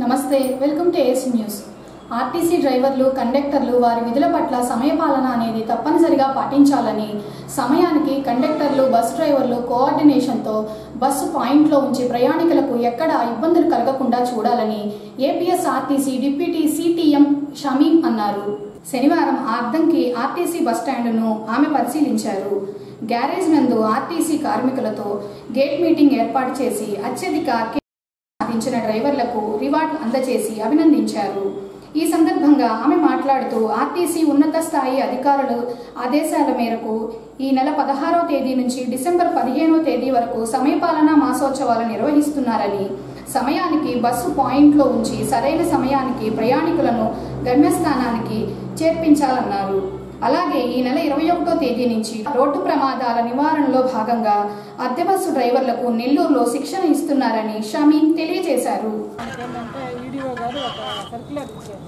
నమస్తే, welcome to AS news. RTC డ్రైవర్లు, కండక్టర్లు వారి విధుల పట్ల సమయపాలన అనేది తప్పనిసరిగా పాటించాలని, సమయానికి కండక్టర్లు, బస్ డ్రైవర్లు కోఆర్డినేషన్తో బస్సు పాయింట్లో ఉంచి ప్రయాణికులకు ఎక్కడ ఇబ్బందులు కలగకుండా చూడాలని ఏపీఎస్ఆర్టీసీ డిప్యూటీ సిటిఎం షమీం అన్నారు. శనివారం అర్ధంకి ఆర్టీసీ బస్టాండును ఆమె పరిశీలించారు. గ్యారేజ్ నందు ఆర్టీసీ కార్మికులతో గేట్ మీటింగ్ ఏర్పాటు చేసి అత్యధిక సాధించిన డ్రైవర్లకు రివార్డులు అందజేసి అభినందించారు. ఈ సందర్భంగా ఆమె మాట్లాడుతూ ఆర్టీసీ ఉన్నత స్థాయి అధికారుల ఆదేశాల మేరకు ఈ నెల 16వ తేదీ నుంచి డిసెంబర్ 15వ తేదీ వరకు సమయపాలన మాసోత్సవాలు నిర్వహిస్తున్నారని, సమయానికి బస్సు పాయింట్లో ఉంచి సరైన సమయానికి ప్రయాణికులను గమ్యస్థానానికి చేర్పించాలన్నారు. అలాగే ఈ నెల 21వ తేదీ నుంచి రోడ్డు ప్రమాదాల నివారణలో భాగంగా అద్దె బస్సు డ్రైవర్లకు నెల్లూరులో శిక్షణ ఇస్తున్నారని షమీం తెలియజేశారు. ఈడీఓ గారు ఒక సర్క్యులర్ ఇచ్చారు.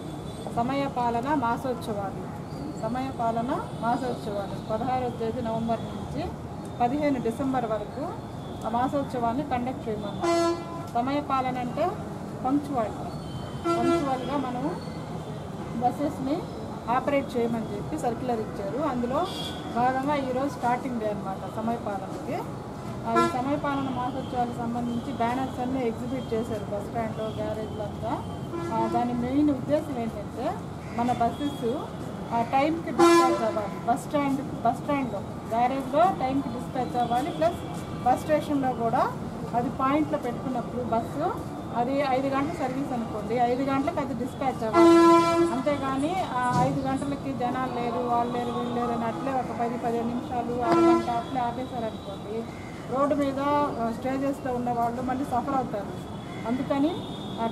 సమయపాలన మాసోత్సవాలు 16వ తేదీ నవంబర్ నుంచి 15 డిసెంబర్ వరకు ఆ మాసోత్సవాన్ని కండక్ట్ చేయమన్నారు. సమయపాలన అంటే పంక్చువల్గా మనము బస్సెస్ని ఆపరేట్ చేయమని చెప్పి సర్క్యులర్ ఇచ్చారు. అందులో భాగంగా ఈరోజు స్టార్టింగ్ డే అనమాట సమయపాలనకి. ఈ సమయపాలన మాసోత్సవాలకు సంబంధించి బ్యానర్స్ అన్నీ ఎగ్జిబిట్ చేశారు బస్ స్టాండ్లో, గ్యారేజ్లో అంతా. దాని మెయిన్ ఉద్దేశం ఏంటంటే మన బస్సెస్ టైంకి డిస్పాచ్ అవ్వాలి. బస్ స్టాండ్లో, గ్యారేజ్లో టైంకి డిస్పాచ్ అవ్వాలి. ప్లస్ బస్ స్టేషన్లో కూడా అది పాయింట్లో పెట్టుకున్నప్పుడు బస్సు అది 5 గంటల సర్వీస్ అనుకోండి, 5 గంటలకు అది డిస్పాచ్ అవ్వాలి. అంతేగాని 5 గంటలకి జనాలు లేరు, వాళ్ళు లేరు, వీళ్ళు లేరు అని అట్లే ఒక 10-15 నిమిషాలు 6 గంట అట్లే ఆపేశారనుకోండి, రోడ్డు మీద స్టేజెస్లో ఉన్న వాళ్ళు మళ్ళీ సఫర్ అవుతారు. అందుకని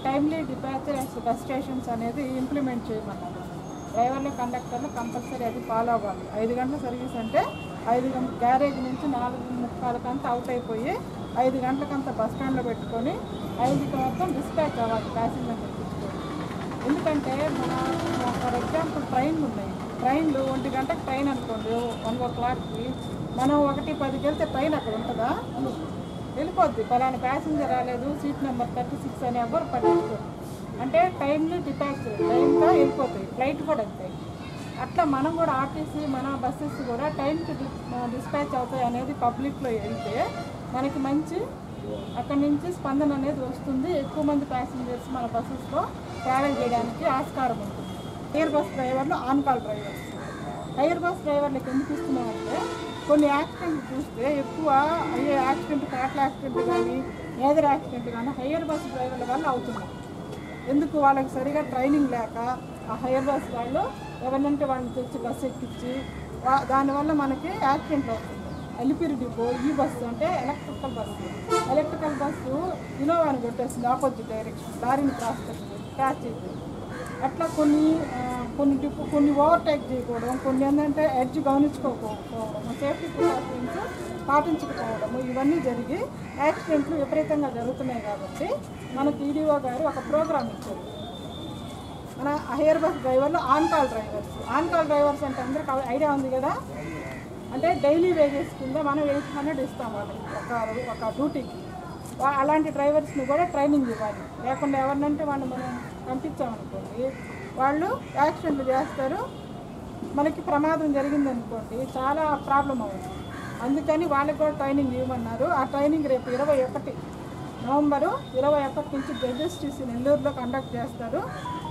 టైమ్లీ డిపాచర్ బస్ స్టేషన్స్ అనేది ఇంప్లిమెంట్ చేయమన్నారు. డ్రైవర్లు, కండక్టర్లు కంపల్సరీ అది ఫాలో అవ్వాలి. 5 గంటల సర్వీస్ అంటే 5 గంటల గ్యారేజ్ నుంచి 4:45 అవుట్ అయిపోయి 5 గంటలకంతా బస్ స్టాండ్లో పెట్టుకొని 5కి మొత్తం డిస్పాచ్ అవ్వాలి ప్యాసింజర్ తెప్పించుకొని. ఎందుకంటే ఫర్ ఎగ్జాంపుల్ ట్రైన్లు ఉన్నాయి. ట్రైన్లు 1 గంటకు ట్రైన్ అనుకోండి, 1 o'clockకి మనం 1:10కి వెళ్తే ట్రైన్ అక్కడ ఉంటుందా? వెళ్ళిపోద్ది. పలానా ప్యాసింజర్ రాలేదు, సీట్ నెంబర్ 36 అని ఎవరు పట్టించుకోరు. అంటే టైంని డిపాచ్ టైంగా వెళ్ళిపోతాయి. ఫ్లైట్ కూడా అంతే. అట్లా మనం కూడా ఆర్టీసీ మన బస్సెస్ కూడా టైంకి డిస్పాచ్ అవుతాయి అనేది పబ్లిక్లో వెళ్తే మనకి మంచి అక్కడి నుంచి స్పందన అనేది వస్తుంది. ఎక్కువ మంది ప్యాసింజర్స్ మన బస్సెస్లో ట్రావెల్ చేయడానికి ఆస్కారం ఉంటుంది. హైర్ బస్ డ్రైవర్లు, on call drivers. Hire bus డ్రైవర్లకు ఎందుకు ఇస్తున్నామంటే కొన్ని యాక్సిడెంట్లు చూస్తే ఎక్కువ అయ్యే యాక్సిడెంట్, కార్ల యాక్సిడెంట్ కానీ మేజర్ యాక్సిడెంట్ కానీ హైర్ బస్ డ్రైవర్ల వల్ల అవుతున్నాయి. ఎందుకు? వాళ్ళకి సరిగా ట్రైనింగ్ లేక ఆ హైర్ బస్ వాళ్ళు ఎవరినంటే వాళ్ళని తెచ్చి బస్సు ఎక్కించి దానివల్ల మనకి యాక్సిడెంట్లు అవుతుంది. అలిపిరి డిపో ఈ బస్సు అంటే ఎలక్ట్రికల్ బస్సు ఇనోవాని కొట్టేస్తుంది ఆపోజిట్ డైరెక్షన్, లారీని క్రాస్ చేస్తుంది. అట్లా కొన్ని ఓవర్టేక్ చేయకపోవడం, కొన్ని ఏంటంటే ఎడ్జ్ గమనించుకోకపోవడం, సేఫ్టీ ప్రికాషన్స్ పాటించకపోవడము, ఇవన్నీ జరిగి యాక్సిడెంట్లు విపరీతంగా జరుగుతున్నాయి. కాబట్టి మనకు ఈడీఓ గారు ఒక ప్రోగ్రామ్ ఇచ్చారు. మన హైర్ బస్ డ్రైవర్లు, ఆన్ కాల్ డ్రైవర్స్ అంటే అందరికి ఐడియా ఉంది కదా. అంటే డైలీ వేజెస్ కింద మనం 800 ఇస్తాం వాళ్ళకి ఒక డ్యూటీకి. అలాంటి డ్రైవర్స్ని కూడా ట్రైనింగ్ ఇవ్వాలి. లేకుండా ఎవరినంటే వాళ్ళు మనం పంపించామనుకోండి, వాళ్ళు యాక్సిడెంట్లు చేస్తారు, మనకి ప్రమాదం జరిగిందనుకోండి చాలా ప్రాబ్లం అవుతుంది. అందుకని వాళ్ళకి కూడా ట్రైనింగ్ ఇవ్వమన్నారు. ఆ ట్రైనింగ్ రేపు 21 నవంబరు 21 నుంచి జడ్ఎస్టీసీ నెల్లూరులో కండక్ట్ చేస్తారు.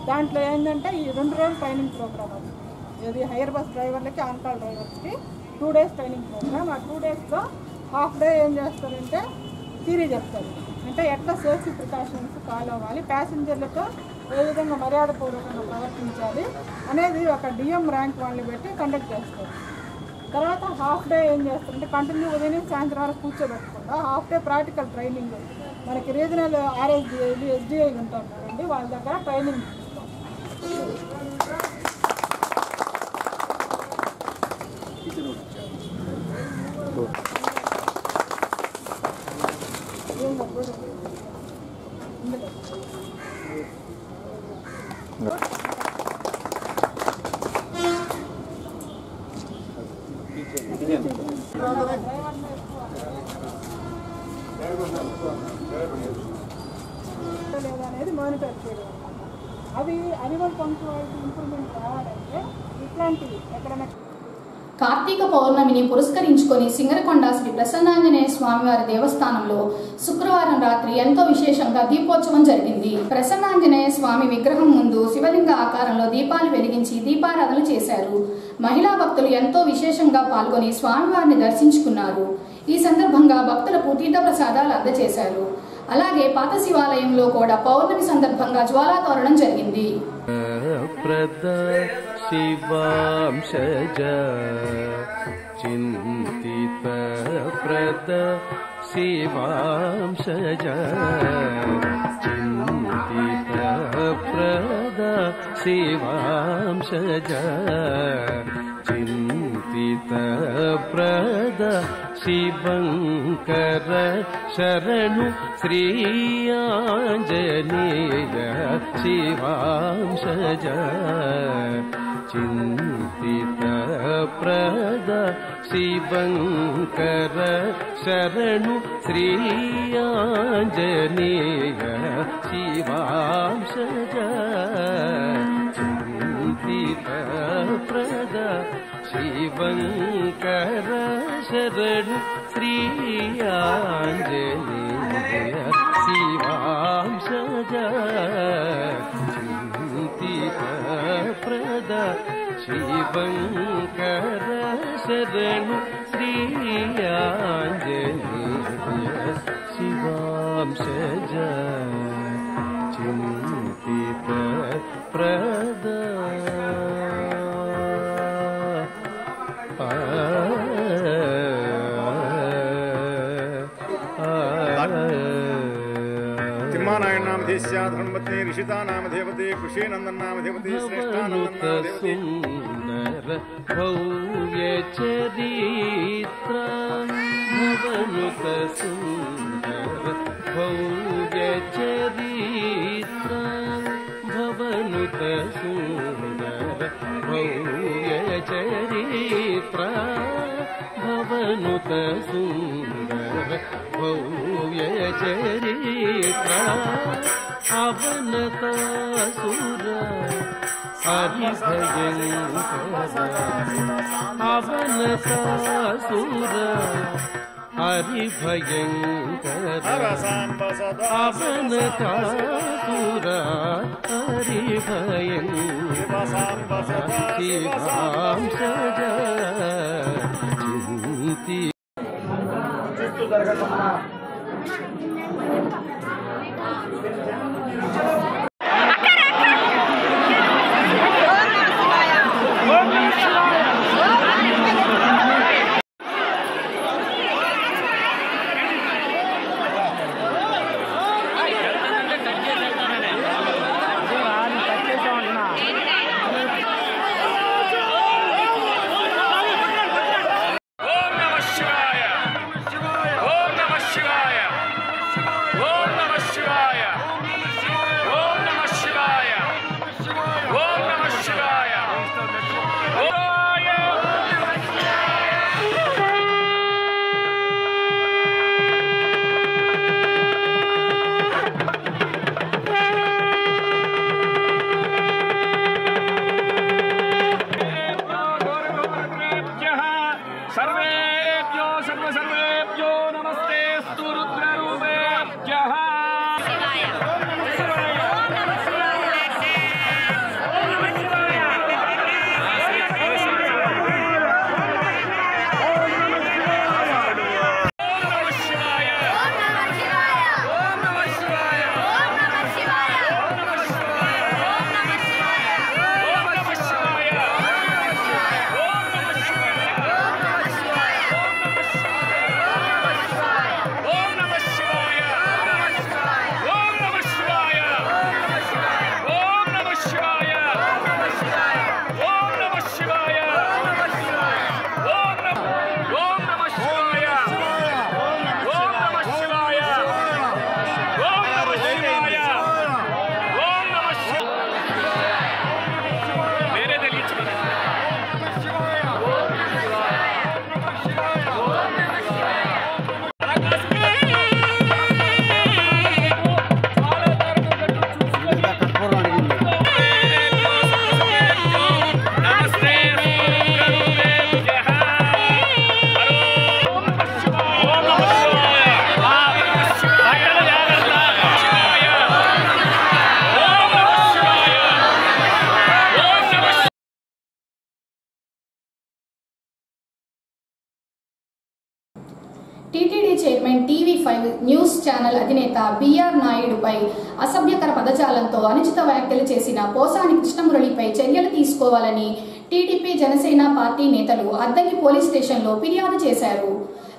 దాంట్లో ఏంటంటే ఈ 2 రోజుల ట్రైనింగ్ ప్రోగ్రామ్ అది. ఇది హైర్ బస్ డ్రైవర్లకి, ఆన్ కాల్ డ్రైవర్స్కి 2 days ట్రైనింగ్ ప్రోగ్రామ్. ఆ 2 daysలో హాఫ్ డే ఏం చేస్తారంటే థియరీ చెప్తారు. అంటే ఎట్లా సేఫ్టీ ప్రికాషన్స్ ఫాలో అవ్వాలి, ప్యాసింజర్లతో ఏ విధంగా మర్యాదపూర్వకంగా ప్రవర్తించాలి అనేది ఒక డిఎం ర్యాంక్ వాళ్ళని పెట్టి కండక్ట్ చేస్తారు. తర్వాత హాఫ్ డే ఏం చేస్తారంటే కంటిన్యూ ఉదయం సాయంత్రం వరకు కూర్చోబెట్టకుండా హాఫ్ డే ప్రాక్టికల్ ట్రైనింగ్ మనకి రీజనల్ ఆర్ఎస్డిఐలు, ఎస్డిఐ ఉంటారు కదండి, వాళ్ళ దగ్గర ట్రైనింగ్ ఇస్తాం. అనేది మానిటర్ చేయడం అనమాట. అవి అనిమల్ పంక్చువాలిటీ ఇంప్రూవ్మెంట్ కావాలంటే ఇట్లాంటివి ఎక్కడైనా. కార్తీక పౌర్ణమిని పురస్కరించుకొని సింగరకొండ శ్రీ ప్రసన్నాంజనేయ స్వామివారి దేవస్థానంలో శుక్రవారం రాత్రి ఎంతో విశేషంగా దీపోత్సవం జరిగింది. ప్రసన్నాంజనేయ స్వామి విగ్రహం ముందు శివలింగ ఆకారంలో దీపాలు వెలిగించి దీపారాధన చేశారు. మహిళా భక్తులు ఎంతో విశేషంగా పాల్గొని స్వామివారిని దర్శించుకున్నారు. ఈ సందర్భంగా భక్తులకు తీర్థ ప్రసాదాలు అందజేశారు. అలాగే పాత శివాలయంలో కూడా పౌర్ణమి సందర్భంగా జ్వాలాతోరణం జరిగింది. శివాంశజ చింతిత ప్రద శివాంశజ చింతిత ప్రద శివాంశజ చింతిత ప్రద శివంకర శరణు శ్రీయాంజనేయ శివాంశజ చింతిత ప్రద శివంకర శరణు శ్రీయాంజనేయ శివాంశజ చింతిత ప్రద శివంకర శరణు శ్రీయాంజనేయ శివాంశజ చింతిత ప్రద శివంకర శరణు శ్రీయాంజనేయ శివాంశజ చింతిత ప్రద. धर्मपत्नी ऋषिता नाम देवते कुशीनंदन नाम देवते श्रेष्ठानंदन सुंदर भव्य चरित्र भवनुत सुंदर भव्य चरित्र भवनुत सुंदर भव्य चरित्र भवनुत सुंदर भव्य चरित्र अवनतासुर हरिभयंकर अवनतासुर हरिभयंकर अवनतासुर हरिभयंकर शिवांशज चिंति టీవీ5 న్యూస్ ఛానల్ అధినేత బిఆర్ నాయుడుపై అసభ్యకర పదజాలంతో అనుచిత వ్యాఖ్యలు చేసిన పోసాని కృష్ణమురళిపై చర్యలు తీసుకోవాలని టీడీపీ జనసేన పార్టీ నేతలు అద్దంకి పోలీస్ స్టేషన్లో ఫిర్యాదు చేశారు.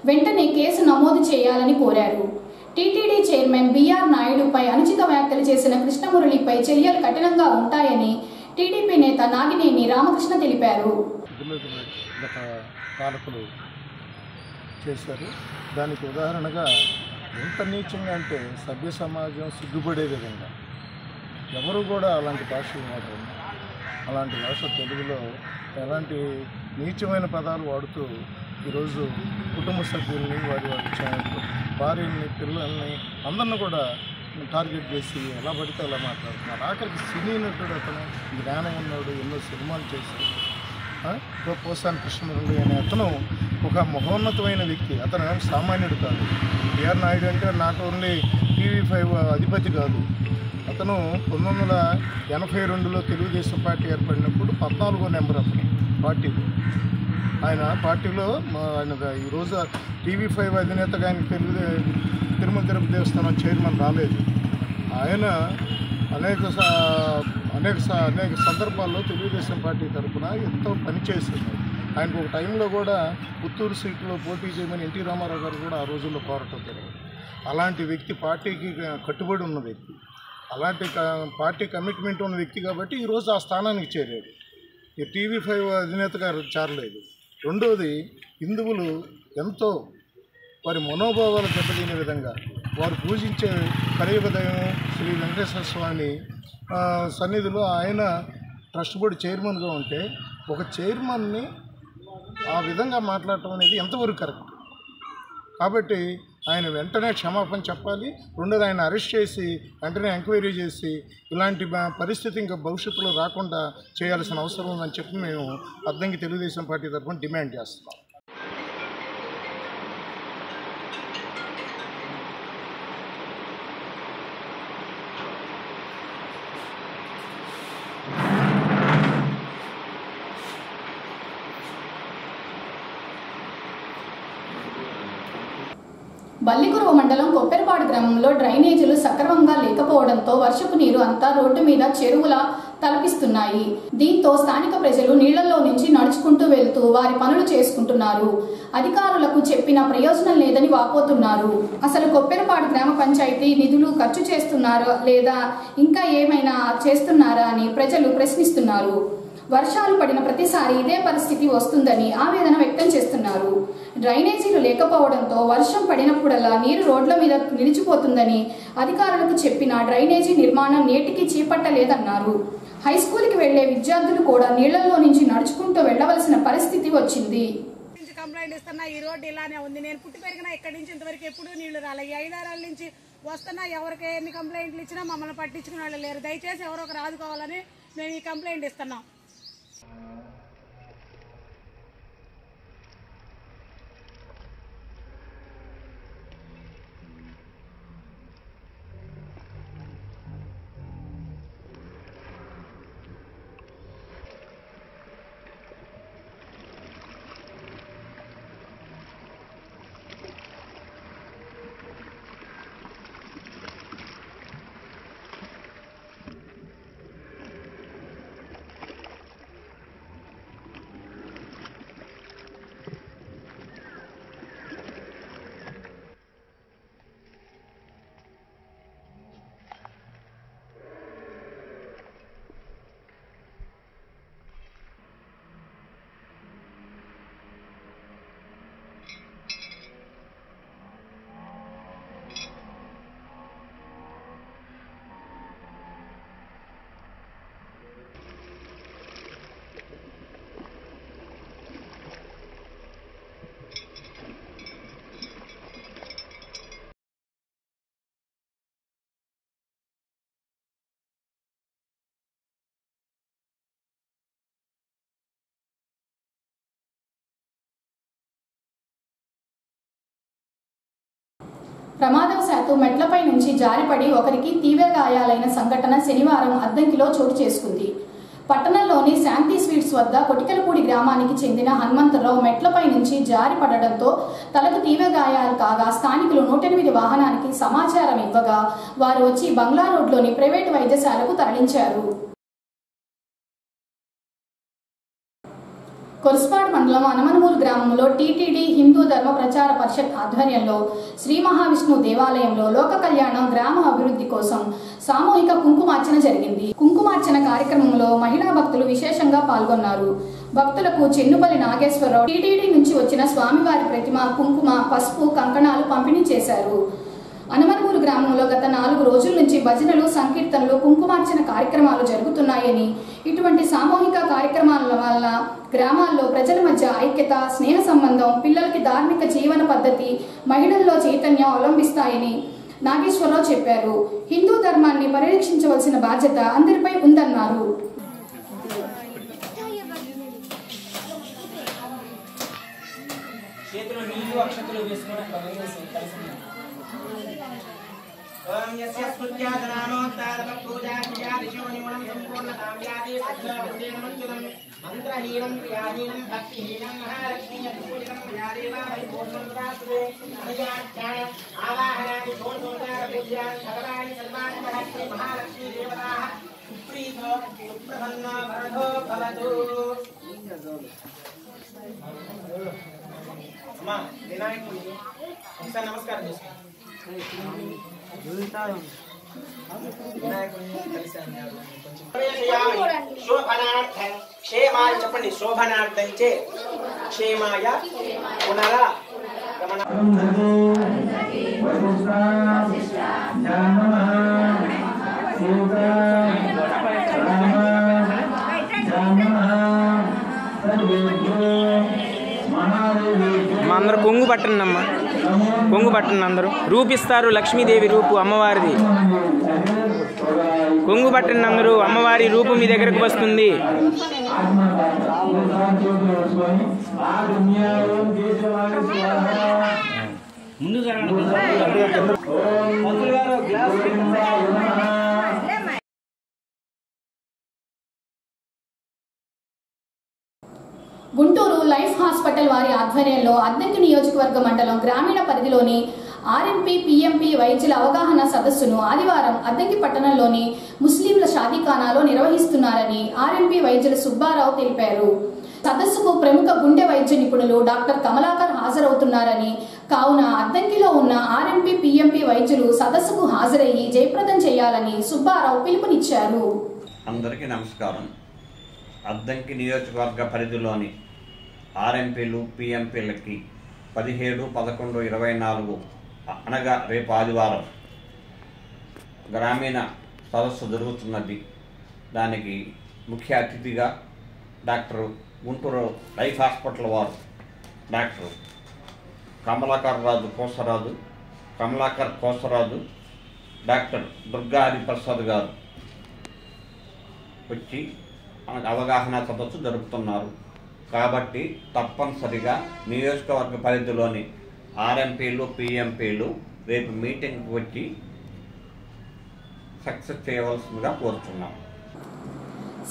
వెంటనే కేసు నమోదు చేయాలని కోరారు. టీటీడీ చైర్మన్ బిఆర్ నాయుడుపై అనుచిత వ్యాఖ్యలు చేసిన కృష్ణమురళిపై చర్యలు కఠినంగా ఉంటాయని టీడీపీ నేత నాగినేని రామకృష్ణ తెలిపారు. పాలకులు చేశారు. దానికి ఉదాహరణగా ఎంత నీచంగా అంటే సభ్య సమాజం సిగ్గుపడే విధంగా ఎవరు కూడా అలాంటి భాషలు వాడరు. అలాంటి భాష తెలుగులో ఎలాంటి నీచమైన పదాలు వాడుతూ ఈరోజు కుటుంబ సభ్యుల్ని వారి భార్యని పిల్లల్ని అందరిని కూడా టార్గెట్ చేసి ఎలా పడితే అలా మాట్లాడుతున్నారు. ఆఖరికి సినీ నటుడు అతను జ్ఞానం ఉన్నాడు, ఎన్నో సినిమాలు చేశాడు. పోసాని కృష్ణమురళి అనే అతను ఒక మహోన్నతమైన వ్యక్తి. అతను సామాన్యుడు కాదు. బిఆర్ నాయుడు అంటే నాట్ ఓన్లీ టీవీ5 అధిపతి కాదు. అతను 1982లో తెలుగుదేశం పార్టీ ఏర్పడినప్పుడు 14వ నెంబర్ అతను పార్టీలో. ఆయన పార్టీలో ఆయన ఈరోజు టీవీ5 అధినేతగా ఆయన తిరుమల తిరుపతి దేవస్థానం చైర్మన్ రాలేదు. ఆయన అనేక సందర్భాల్లో తెలుగుదేశం పార్టీ తరఫున ఎంతో పనిచేస్తున్నారు. ఆయనకు ఒక టైంలో కూడా పుత్తూరు సీట్లో పోటీ చేయమని ఎన్టీ రామారావు గారు కూడా ఆ రోజుల్లో పోరాటం జరిగింది. అలాంటి వ్యక్తి, పార్టీకి కట్టుబడి ఉన్న వ్యక్తి, అలాంటి పార్టీ కమిట్మెంట్ ఉన్న వ్యక్తి కాబట్టి ఈరోజు ఆ స్థానానికి చేరాడు. ఈ టీవీ5 అధినేతగా చేరలేదు. రెండోది, హిందువులు ఎంతో వారి మనోభావాలు దెబ్బతినే విధంగా వారు పూజించే కలియుగ దైవం శ్రీ వెంకటేశ్వర స్వామి సన్నిధిలో ఆయన ట్రస్ట్ బోర్డు చైర్మన్గా ఉంటే ఒక చైర్మన్ని ఆ విధంగా మాట్లాడటం అనేది ఎంతవరకు కరెక్ట్? కాబట్టి ఆయన వెంటనే క్షమాపణ చెప్పాలి. రెండోది, ఆయన అరెస్ట్ చేసి వెంటనే ఎంక్వైరీ చేసి ఇలాంటి పరిస్థితి ఇంకా భవిష్యత్తులో రాకుండా చేయాల్సిన అవసరం ఉందని చెప్పి మేము అద్దంకి తెలుగుదేశం పార్టీ తరఫున డిమాండ్ చేస్తున్నాం. బల్లికురువ మండలం కొప్పెరపాడు గ్రామంలో డ్రైనేజీలు సక్రమంగా లేకపోవడంతో వర్షపు నీరు అంతా రోడ్డు మీద చెరువులా తలపిస్తున్నాయి. దీంతో స్థానిక ప్రజలు నీళ్లలో నుంచి నడుచుకుంటూ వెళ్తూ వారి పనులు చేసుకుంటున్నారు. అధికారులకు చెప్పిన ప్రయోజనం లేదని వాపోతున్నారు. అసలు కొప్పెరపాడు గ్రామ పంచాయతీ నిధులు ఖర్చు చేస్తున్నారా లేదా ఇంకా ఏమైనా చేస్తున్నారా అని ప్రజలు ప్రశ్నిస్తున్నారు. వర్షాలు పడిన ప్రతిసారి ఇదే పరిస్థితి వస్తుందని ఆవేదన వ్యక్తం చేస్తున్నారు. డ్రైనేజీలు లేకపోవడంతో వర్షం పడినప్పుడల్లా నీరు రోడ్ల మీద నిలిచిపోతుందని అధికారులకు చెప్పిన డ్రైనేజీ నిర్మాణం నేటికి చేపట్టలేదన్నారు. హైస్కూల్కి వెళ్లే విద్యార్థులు కూడా నీళ్లలో నుంచి నడుచుకుంటూ వెళ్లవలసిన పరిస్థితి వచ్చింది. కంప్లైంట్ ఇస్తున్నా, ఈ రోడ్డు ఇలానే ఉంది. నేను పుట్టి పెరిగినా ఇక్కడి నుంచి ఇంతవరకు ఎప్పుడూ నీళ్లు రాలేదు. 5-6 ఏళ్ళ నుంచి వస్తున్నా, ఎవరికి ఎన్ని కంప్లైంట్లు ఇచ్చినా మమ్మల్ని పట్టించుకునే వాళ్ళు లేరు. దయచేసి ఎవరో ఒకరు ఆదుకోవాలని మేము ఈ కంప్లైంట్ ఇస్తున్నాం. ప్రమాదవశాత్తు మెట్లపై నుంచి జారిపడి ఒకరికి తీవ్ర గాయాలైన సంఘటన శనివారం అద్దంకిలో చోటు చేసుకుంది. పట్టణంలోని శాంతి స్వీట్స్ వద్ద కొటికలపూడి గ్రామానికి చెందిన హనుమంతరావు మెట్లపై నుంచి జారి పడడంతో తలకు తీవ్ర గాయాలు కాగా స్థానికులు 108 వాహనానికి సమాచారం ఇవ్వగా వారు వచ్చి బంగ్లా రోడ్లోని ప్రైవేటు వైద్యశాలకు తరలించారు. కొరుస్పాడు మండలం అనమనమూరు గ్రామంలో టీటీడీ హిందూ ధర్మ ప్రచార పరిషత్ ఆధ్వర్యంలో శ్రీ మహావిష్ణు దేవాలయంలో లోక కళ్యాణం గ్రామ అభివృద్ధి కోసం సామూహిక కుంకుమార్చన జరిగింది. కుంకుమార్చన కార్యక్రమంలో మహిళా భక్తులు విశేషంగా పాల్గొన్నారు. భక్తులకు చెన్నుపల్లి నాగేశ్వరరావు టీటీడీ నుంచి వచ్చిన స్వామివారి ప్రతిమ, కుంకుమ, పసుపు, కంకణాలు పంపిణీ చేశారు. అనమనమూరు గ్రామంలో గత 4 రోజుల నుంచి భజనలు, సంకీర్తనలు, కుంకుమార్చన కార్యక్రమాలు జరుగుతున్నాయని, ఇటువంటి సామూహిక కార్యక్రమాల వల్ల గ్రామాల్లో ప్రజల మధ్య ఐక్యత, స్నేహ సంబంధం, పిల్లలకి ధార్మిక జీవన పద్ధతి, మహిళల్లో చైతన్యం అవలంబిస్తాయని నాగేశ్వరరావు చెప్పారు. హిందూ ధర్మాన్ని పరిరక్షించవలసిన బాధ్యత అందరిపై ఉందన్నారు. ओम यस्य स्मृत्यादनामोत्तारपूजा क्रियादिशो निमनं संपूर्णतां याति सद्गुणवन्देन मञ्जुलं मन्त्रहीनं क्रियाहीनं भक्तिहीनं महालक्ष्मी पूजनं यादेवा परिपूर्णं प्राप्ते अनयाख्यान आवाहनादि षोडशोपचारपूज्यान् भगवान् सर्वान् महत्त्वे महालक्ष्मी देवताः सुप्रीतो सुप्रसन्नो वरदो भवतु अम्मा विनायकुడికి ఒకసారి నమస్కారం చేసుకోండి. శోభనార్థం క్షేమాయ చెప్పండి. శోభనార్థం చే క్షేమాయ పునర అందరూ కొంగు పట్టండి అమ్మ, కొంగు పట్టండి. అందరూ రూపిస్తారు లక్ష్మీదేవి రూపు అమ్మవారిది. కొంగు పట్టండి అందరూ, అమ్మవారి రూపు మీ దగ్గరకు వస్తుంది. గుంటూరు లైఫ్ హాస్పిటల్ వారి ఆధ్వర్యంలో అద్దంకి నియోజకవర్గ మండలం గ్రామీణ పరిధిలోని ఆర్ఎంపీ, పిఎంపీ వైద్యుల అవగాహన సదస్సును ఆదివారం అద్దంకి పట్టణంలోని ముస్లింల షాదీఖానాలో నిర్వహిస్తున్నారని ఆర్ఎంపీ వైద్యులు సుబ్బారావు తెలిపారు. సదస్సుకు ప్రముఖ గుండె వైద్య నిపుణులు డాక్టర్ కమలాకర్ హాజరవుతున్నారని, కావున అద్దంకిలో ఉన్న ఆర్ఎంపీ, పిఎంపీ వైద్యులు సదస్సుకు హాజరయ్యి జయప్రదం చేయాలని సుబ్బారావు పిలుపునిచ్చారు. అందరికీ నమస్కారం. అద్దంకి నియోజకవర్గ పరిధిలోని ఆర్ఎంపీలు, పిఎంపీలకి 17, 11, 24 అనగా రేపు ఆదివారం గ్రామీణ సదస్సు జరుగుతున్నది. దానికి ముఖ్య అతిథిగా డాక్టర్ గుంటూరు లైఫ్ హాస్పిటల్ వారు డాక్టర్ కమలాకర్ కోసరాజు, డాక్టర్ దుర్గా హరిప్రసాద్ గారు వచ్చి అవగాహన సదస్సు జరుపుతున్నారు. కాబట్టి తప్పనిసరిగా నియోజకవర్గ పరిధిలోని ఆర్ఎంపీలు, పిఎంపీలు రేపు మీటింగ్కి వచ్చి సక్సెస్ చేయవలసిందిగా కోరుతున్నాం.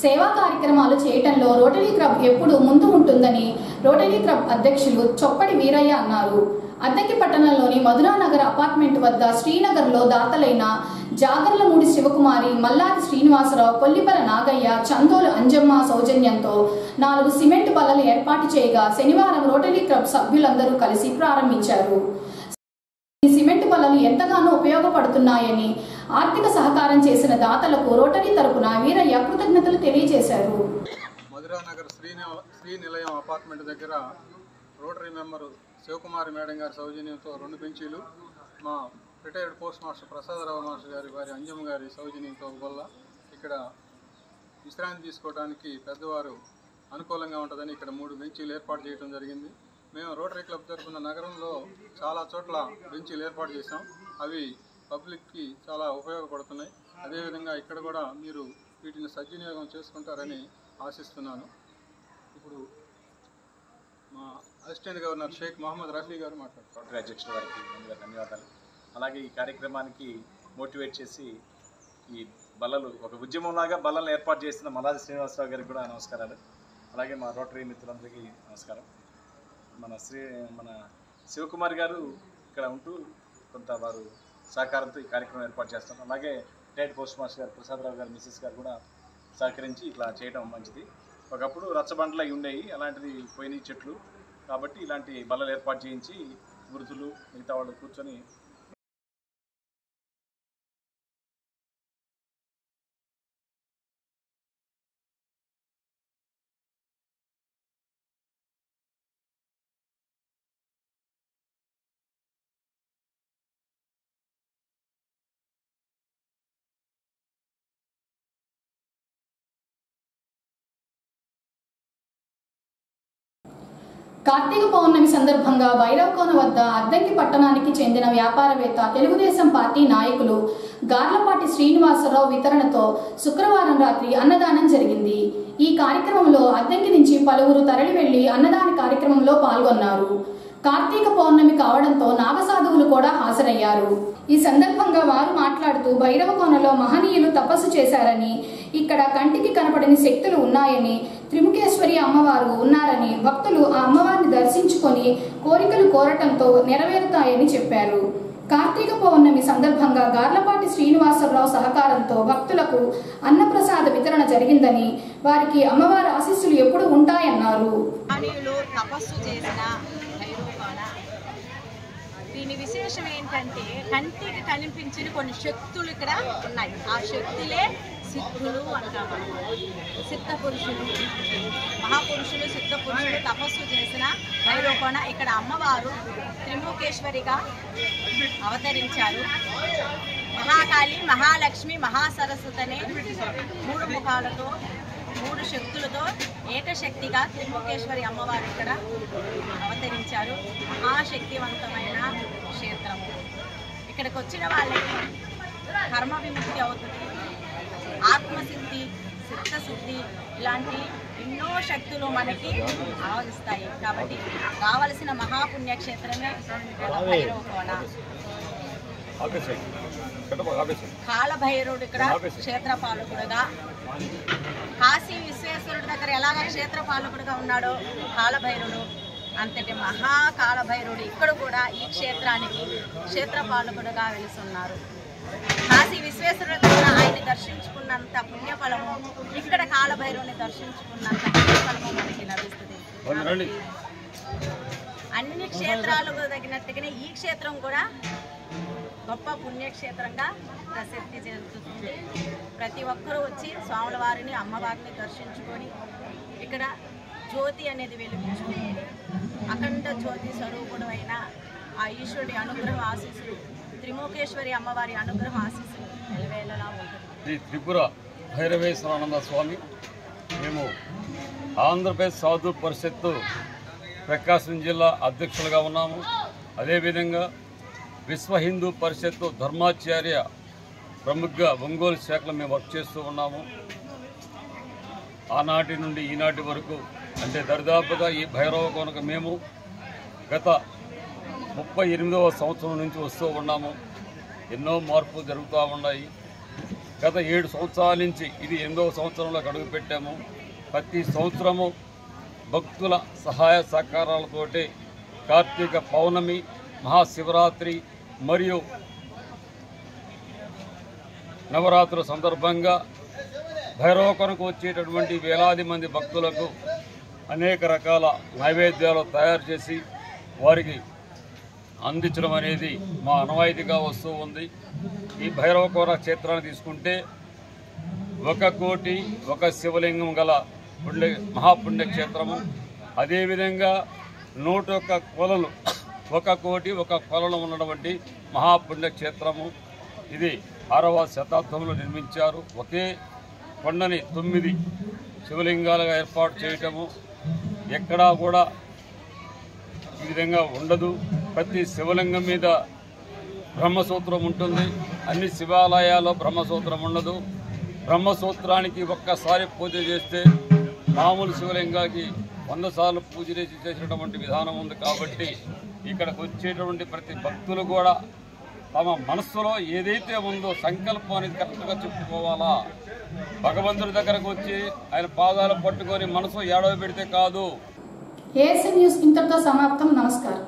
సేవా కార్యక్రమాలు చేయటంలో రోటరీ క్లబ్ ఎప్పుడు ముందు ఉంటుందని రోటరీ క్లబ్ అధ్యక్షులు చొప్పడి వీరయ్య అన్నారు. అద్దంకి పట్టణంలోని మధురానగర్ అపార్ట్మెంట్ వద్ద శ్రీనగర్లో దాతలైన జాగర్లమూడి శివకుమారి, మల్లాది శ్రీనివాసరావు, కొల్లిపల నాగయ్య, చందోలు అంజమ్మ సౌజన్యంతో 4 సిమెంట్ బల్లలు ఏర్పాటు చేయగా శనివారం రోటరీ క్లబ్ సభ్యులందరూ కలిసి ప్రారంభించారు. ఈ సిమెంట్ బల్లలు ఎంతగానో ఉపయోగపడుతున్నాయని ఆర్థిక సహకారం చేసిన దాతలకు రోటరీ తరపున వీరయ్య కృతజ్ఞతలు తెలియజేశారు. మధురానగర్ శ్రీ నిలయం అపార్ట్మెంట్ దగ్గర రోటరీ మెంబరు శివకుమారి మేడం గారి సౌజన్యంతో 2 బెంచీలు, మా retired post master Prasadarao master గారి వారి అంజమ్మ గారి సౌజన్యంతో వల్ల ఇక్కడ విశ్రాంతి తీసుకోవడానికి పెద్దవారు అనుకూలంగా ఉంటుందని ఇక్కడ 3 బెంచీలు ఏర్పాటు చేయడం జరిగింది. మేము రోటరీ క్లబ్ తరఫున నగరంలో చాలా చోట్ల బెంచీలు ఏర్పాటు చేసాం. అవి పబ్లిక్కి చాలా ఉపయోగపడుతున్నాయి. అదేవిధంగా ఇక్కడ కూడా మీరు వీటిని సద్వినియోగం చేసుకుంటారని ఆశిస్తున్నాను. ఇప్పుడు మా అసిస్టెంట్ గవర్నర్ షేక్ మహమ్మద్ రఫీ గారు మాట్లాడుతారు. రోటరీ అధ్యక్షుల వారికి ముందుగా ధన్యవాదాలు. అలాగే ఈ కార్యక్రమానికి మోటివేట్ చేసి ఈ బల్లలు ఒక ఉద్యమంలాగా బల్లలను ఏర్పాటు చేస్తున్న మల్లాది శ్రీనివాసరావు గారికి కూడా నమస్కారాలు. అలాగే మా రోటరీ మిత్రులందరికీ నమస్కారం. మన శివకుమార్ గారు ఇక్కడ ఉంటూ కొంత వారు సహకారంతో ఈ కార్యక్రమం ఏర్పాటు చేస్తాం. అలాగే రిటైర్డ్ పోస్ట్ మాస్టర్ గారు ప్రసాదరావు గారు మిస్సెస్ గారు కూడా సహకరించి ఇట్లా చేయడం మంచిది. ఒకప్పుడు రచ్చబండలు అవి ఉండేవి, అలాంటిది పోయినాయి చెట్లు, కాబట్టి ఇలాంటి బల్లలు ఏర్పాటు చేయించి వృద్ధులు మిగతా వాళ్ళు కూర్చొని కార్తీక పౌర్ణమి సందర్భంగా భైరవకోన వద్ద అద్దంకి పట్టణానికి చెందిన వ్యాపారవేత్త తెలుగుదేశం పార్టీ నాయకులు గార్లపాటి శ్రీనివాసరావు వితరణతో శుక్రవారం రాత్రి అన్నదానం జరిగింది. ఈ కార్యక్రమంలో అద్దంకి నుంచి పలువురు తరలి వెళ్లి అన్నదాన కార్యక్రమంలో పాల్గొన్నారు. కార్తీక పౌర్ణమి కావడంతో నాగసాధువులు కూడా హాజరయ్యారు. ఈ సందర్భంగా వారు మాట్లాడుతూ భైరవకోనలో మహనీయులు తపస్సు చేశారని, ఇక్కడ కంటికి కనపడని శక్తులు ఉన్నాయని, త్రిముఖేశ్వరి అమ్మవారు ఉన్నారని, భక్తులు ఆ అమ్మవారిని దర్శించుకొని కోరికలు కోరటంతో నెరవేరుతాయని చెప్పారు. కార్తీక పౌర్ణమి సందర్భంగా గార్లపాటి శ్రీనివాసరావు సహకారంతో భక్తులకు అన్నప్రసాద వితరణ జరిగిందని, వారికి అమ్మవారి ఆశీస్సులు ఎప్పుడు ఉంటాయన్నారు. దీని విశేషం ఏంటంటే కంటికి కనిపించిన కొన్ని శక్తులు ఇక్కడ ఉన్నాయి. ఆ శక్తులే సిద్ధులు అంటారు. సిద్ధ పురుషులు, మహాపురుషులు, సిద్ధ పురుషులు తపస్సు చేసిన భైరవకోన ఇక్కడ అమ్మవారు త్రిముఖేశ్వరిగా అవతరించారు. మహాకాళి, మహాలక్ష్మి, మహాసరస్వతి అనే 3 ముఖాలతో 3 శక్తులతో ఏకశక్తిగా త్రిముఖేశ్వరి అమ్మవారు ఇక్కడ అవతరించారు. మహాశక్తివంతమైన క్షేత్రము. ఇక్కడికి వచ్చిన వాళ్ళకి కర్మ విముక్తి అవుతుంది, ఆత్మసిద్ధి, చిత్తశుద్ధి ఇలాంటి ఎన్నో శక్తులు మనకి ఆవరిస్తాయి. కాబట్టి కావలసిన మహాపుణ్యక్షేత్రమే భైరవకోన. కాలభైరవుడు ఇక్కడ క్షేత్రపాలకుడుగా, కాశీ విశ్వేశ్వరుడి దగ్గర ఎలాగ క్షేత్రపాలకుడుగా ఉన్నాడో కాలభైరవుడు అంతటి మహాకాలభైరవుడు ఇక్కడ కూడా ఈ క్షేత్రానికి క్షేత్రపాలకుడుగా వెలుస్తున్నారు. కాశీ విశ్వేశ్వరుడి దగ్గర ఆయన్ని దర్శించుకున్నంత పుణ్యఫలము ఇక్కడ కాలభైరవుని దర్శించుకున్నంత పుణ్యఫలము మనకి లభిస్తుంది. అన్ని క్షేత్రాలకు తగినట్టుగానే ఈ క్షేత్రం కూడా గొప్ప పుణ్యక్షేత్రంగా ప్రసిద్ధి చెందుతుంది. ప్రతి ఒక్కరూ వచ్చి స్వాముల వారిని, అమ్మవారిని దర్శించుకొని ఇక్కడ జ్యోతి అనేది వెలిగించుకుని అఖండ జ్యోతి స్వరూపుడు అయిన ఆ ఈశ్వరుడి అనుగ్రహం ఆశీస్సులు, త్రిముఖేశ్వరి అమ్మవారి అనుగ్రహం ఆశీస్సులు నిలవేళలా ఉంటుంది. శ్రీ త్రిపుర భైరవేశ్వరానంద స్వామి, మేము ఆంధ్రప్రదేశ్ సాధు పరిషత్తు ప్రకాశం జిల్లా అధ్యక్షులుగా ఉన్నాము. అదేవిధంగా విశ్వ హిందూ పరిషత్తు ధర్మాచార్య ప్రముఖ ఒంగోలు శాఖలో మేము వర్క్ చేస్తూ ఉన్నాము. ఆనాటి నుండి ఈనాటి వరకు అంటే దరిదాపుగా ఈ భైరవకోనకు మేము గత 38వ సంవత్సరం నుంచి వస్తూ ఉన్నాము. ఎన్నో మార్పులు జరుగుతూ ఉన్నాయి. గత 7 సంవత్సరాల నుంచి ఇది 8వ సంవత్సరంలోకి అడుగుపెట్టాము. ప్రతి సంవత్సరము భక్తుల సహాయ సహకారాలతోటి కార్తీక పౌర్ణమి, మహాశివరాత్రి మరియు నవరాత్రుల సందర్భంగా భైరవకోనకు వచ్చేటటువంటి వేలాది మంది భక్తులకు అనేక రకాల నైవేద్యాలు తయారు చేసి వారికి అందించడం అనేది మా ఆనవాయితీగా వస్తూ ఉంది. ఈ భైరవకోన క్షేత్రాన్ని తీసుకుంటే 1 కోటి 1 శివలింగం గల మహాపుణ్యక్షేత్రము. అదేవిధంగా 101 కొలలు 1 కోటి 1 కొలలు ఉన్నటువంటి మహాపుణ్యక్షేత్రము. ఇది 6వ శతాబ్దంలో నిర్మించారు. ఒకే కొండని 9 శివలింగాలుగా ఏర్పాటు చేయటము ఎక్కడా కూడా ఈ విధంగా ఉండదు. ప్రతి శివలింగం మీద బ్రహ్మసూత్రం ఉంటుంది. అన్ని శివాలయాల్లో బ్రహ్మసూత్రం ఉండదు. బ్రహ్మసూత్రానికి ఒక్కసారి పూజ చేస్తే మామూలు శివలింగానికి 100 సార్లు పూజ చేసేటటువంటి విధానం ఉంది. కాబట్టి ఇక్కడికి వచ్చేటువంటి ప్రతి భక్తులు కూడా తమ మనస్సులో ఏదైతే ఉందో సంకల్పం అనేది కరెక్ట్గా చెప్పుకోవాలా. భగవంతుడి దగ్గరకు వచ్చి ఆయన పాదాలు పట్టుకొని మనసు ఏడవ పెడితే కాదు. ఏఎస్ఎన్ న్యూస్ ఇంతటితో సమాప్తం. నమస్కారం.